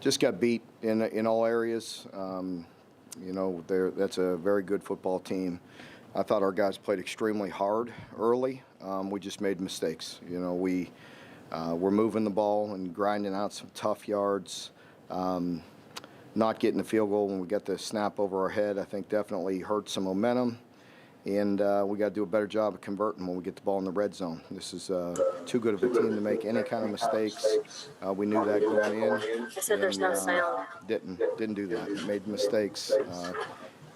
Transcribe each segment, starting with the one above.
just got beat in all areas. That's a very good football team. I thought our guys played extremely hard early. We just made mistakes. We're moving the ball and grinding out some tough yards. Not getting the field goal when we got the snap over our head, I think definitely hurt some momentum. And we got to do a better job of converting when we get the ball in the red zone. This is too good of a team to make any kind of mistakes. We knew that going in. I said there's no sound. Didn't do that. Made mistakes.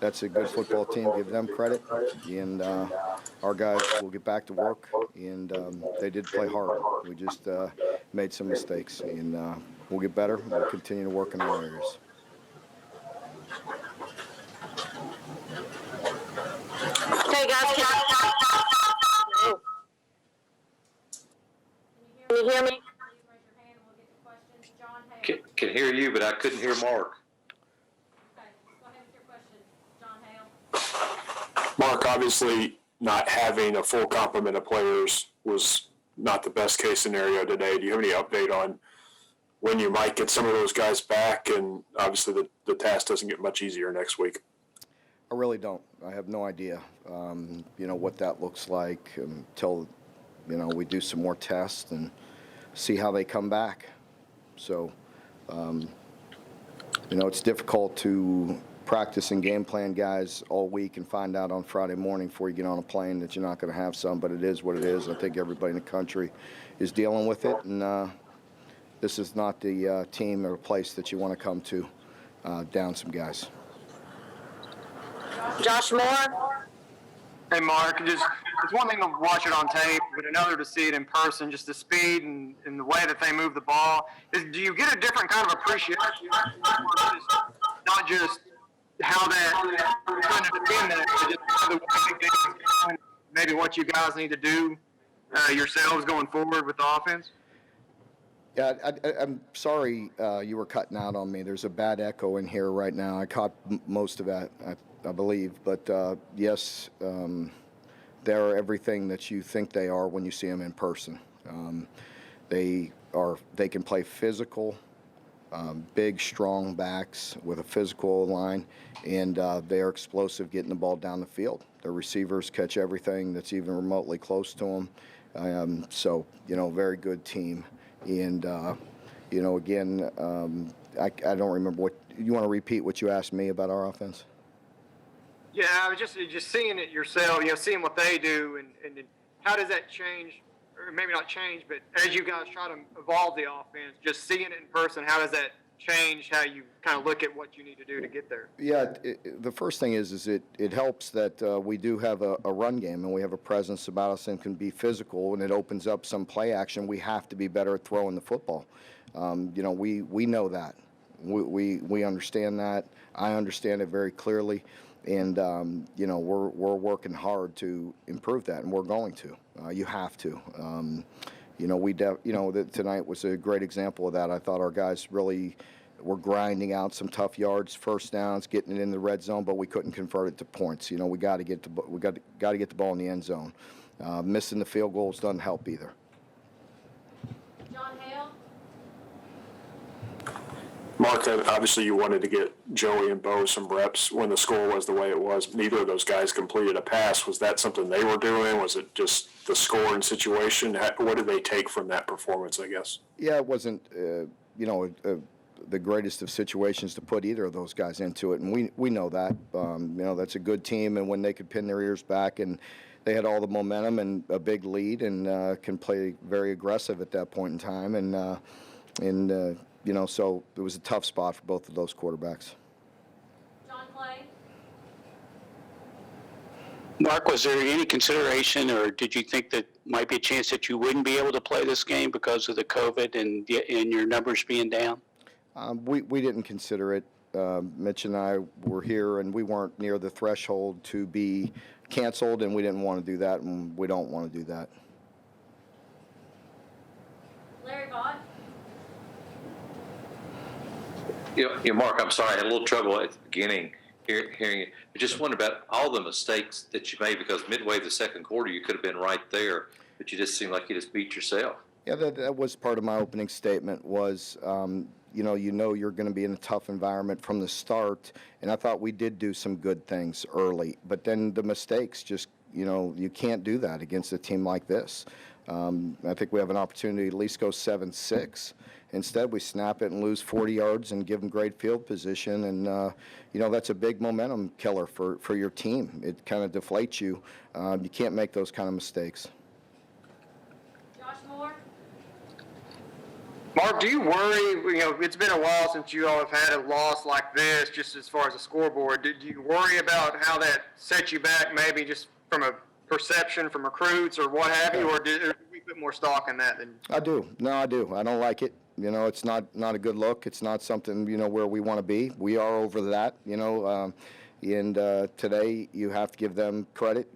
That's a good football team. Give them credit. And our guys will get back to work. And they did play hard. We just made some mistakes. And we'll get better. We'll continue to work in all areas. Okay, guys, can you hear me? Can hear you, but I couldn't hear Mark. Okay, go ahead with your question, John Hale. Mark, obviously not having a full complement of players was not the best case scenario today. Do you have any update on when you might get some of those guys back? And obviously the task doesn't get much easier next week. I really don't. I have no idea, what that looks like until, we do some more tests and see how they come back. So, it's difficult to practice and game plan guys all week and find out on Friday morning before you get on a plane that you're not going to have some, but it is what it is. I think everybody in the country is dealing with it, and this is not the team or place that you want to come to down some guys. Josh Moore? Hey, Mark, it's one thing to watch it on tape, but another to see it in person, just the speed and the way that they move the ball. Do you get a different kind of appreciation? Not just how that trying to defend that, but just the way the game is going, maybe what you guys need to do yourselves going forward with the offense? Yeah, I'm sorry you were cutting out on me. There's a bad echo in here right now. I caught most of that, I believe. But, yes, they're everything that you think they are when you see them in person. They can play physical, big, strong backs with a physical line, and they are explosive getting the ball down the field. Their receivers catch everything that's even remotely close to them. Very good team. And, again, I don't remember what – you want to repeat what you asked me about our offense? Yeah, I was just seeing it yourself, seeing what they do, and how does that change, or maybe not change, but as you guys try to evolve the offense, just seeing it in person, how does that change how you kind of look at what you need to do to get there? Yeah, the first thing is it helps that we do have a run game, and we have a presence about us and can be physical, and it opens up some play action. We have to be better at throwing the football. We know that. We understand that. I understand it very clearly. And, we're working hard to improve that, and we're going to. You have to. Tonight was a great example of that. I thought our guys really were grinding out some tough yards, first downs, getting it in the red zone, but we couldn't convert it to points. We got to get the ball in the end zone. Missing the field goals doesn't help either. John Hale. Mark, obviously you wanted to get Joey and Bo some reps when the score was the way it was. Neither of those guys completed a pass. Was that something they were doing? Was it just the score and situation? What did they take from that performance, I guess? Yeah, it wasn't, the greatest of situations to put either of those guys into it, and we know that. That's a good team, and when they could pin their ears back, and they had all the momentum and a big lead, and can play very aggressive at that point in time, so it was a tough spot for both of those quarterbacks. John Clay. Mark, was there any consideration, or did you think that might be a chance that you wouldn't be able to play this game because of the COVID and your numbers being down? We didn't consider it. Mitch and I were here, and we weren't near the threshold to be canceled, and we didn't want to do that, and we don't want to do that. Larry Vaught. Mark, I'm sorry, I had a little trouble at the beginning hearing it. I just wondered about all the mistakes that you made, because midway the second quarter you could have been right there, but you just seemed like you just beat yourself. Yeah, that was part of my opening statement was, you know you're going to be in a tough environment from the start, and I thought we did do some good things early, but then the mistakes just, you can't do that against a team like this. I think we have an opportunity to at least go 7-6. Instead, we snap it and lose 40 yards and give them great field position, and that's a big momentum killer for your team. It kind of deflates you. You can't make those kind of mistakes. Josh Moore? Mark, do you worry, it's been a while since you all have had a loss like this, just as far as the scoreboard. Do you worry about how that sets you back, maybe just from a perception from recruits or what have you, or do we put more stock in that than? I do. No, I do. I don't like it. It's not a good look. It's not something, where we want to be. We are over that, and today you have to give them credit.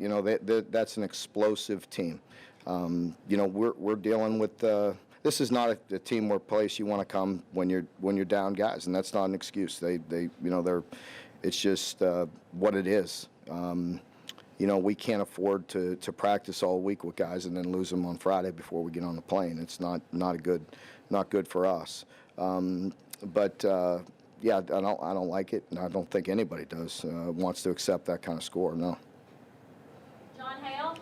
That's an explosive team. We're dealing with, this is not a team or place you want to come when you're down guys, and that's not an excuse. It's just what it is. We can't afford to practice all week with guys and then lose them on Friday before we get on the plane. It's not good for us. Yeah, I don't like it, and I don't think anybody does wants to accept that kind of score. No. John Hale?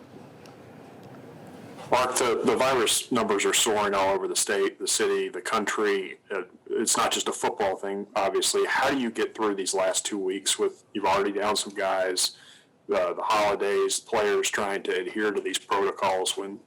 Mark, the virus numbers are soaring all over the state, the city, the country. It's not just a football thing, obviously. How do you get through these last 2 weeks with, you've already down some guys, the holidays, players trying to adhere to these protocols when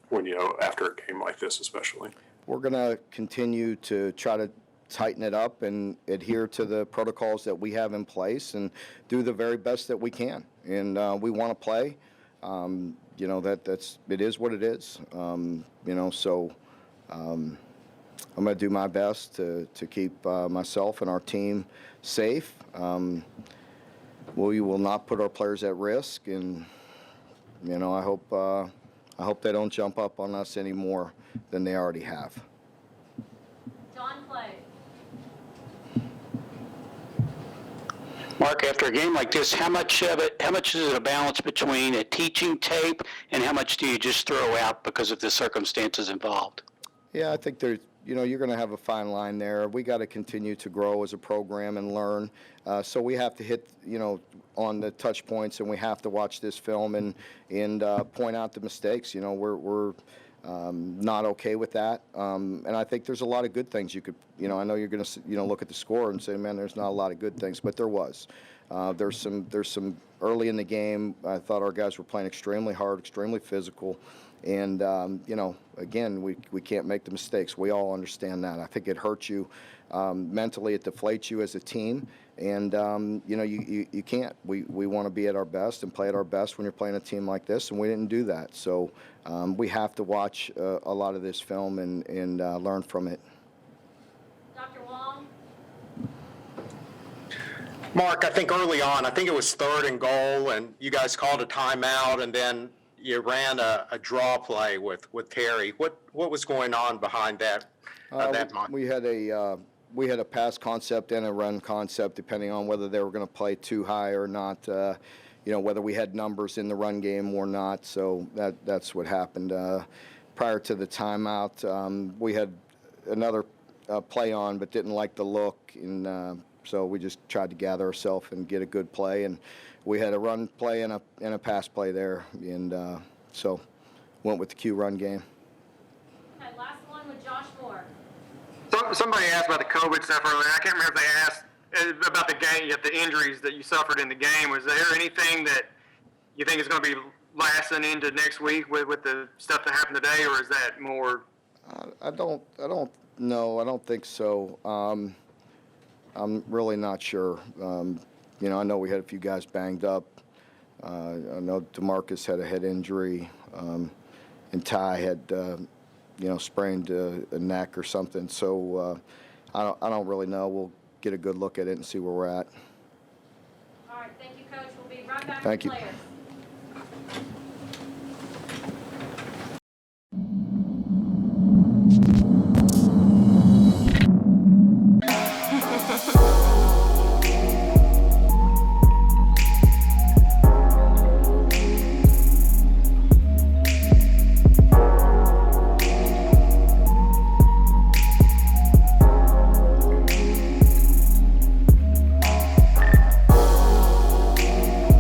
after a game like this especially? We're going to continue to try to tighten it up and adhere to the protocols that we have in place and do the very best that we can. And we want to play. It is what it is. So I'm going to do my best to keep myself and our team safe. We will not put our players at risk, and I hope they don't jump up on us any more than they already have. John Clay? Mark, after a game like this, how much is it a balance between a teaching tape and how much do you just throw out because of the circumstances involved? Yeah, I think there's, you're going to have a fine line there. We got to continue to grow as a program and learn. So we have to hit, on the touch points, and we have to watch this film and point out the mistakes. We're not okay with that. And I think there's a lot of good things you could, I know you're going to, look at the score and say, man, there's not a lot of good things, but there was. There's some early in the game. I thought our guys were playing extremely hard, extremely physical. And, again, we can't make the mistakes. We all understand that. I think it hurts you mentally. It deflates you as a team. And, you can't. We want to be at our best and play at our best when you're playing a team like this, and we didn't do that. So we have to watch a lot of this film and learn from it. Dr. Wong? Mark, I think early on, I think it was 3rd and goal, and you guys called a timeout, and then you ran a draw play with Terry. What was going on behind that? We had a pass concept and a run concept, depending on whether they were going to play too high or not. Whether we had numbers in the run game or not. So that's what happened. Prior to the timeout, we had another play on, but didn't like the look, and so we just tried to gather ourselves and get a good play. And we had a run play and a pass play there, and so went with the Q run game. Okay, last one with Josh Moore. Somebody asked about the COVID stuff earlier. I can't remember if they asked about the game, the injuries that you suffered in the game. Was there anything that you think is going to be lasting into next week with the stuff that happened today, or is that more? I don't know. I don't think so. I'm really not sure. I know we had a few guys banged up. I know DeMarcus had a head injury, and Ty had, sprained a neck or something. So I don't really know. We'll get a good look at it and see where we're at. All right, thank you, Coach. We'll be right back Thank with you. players.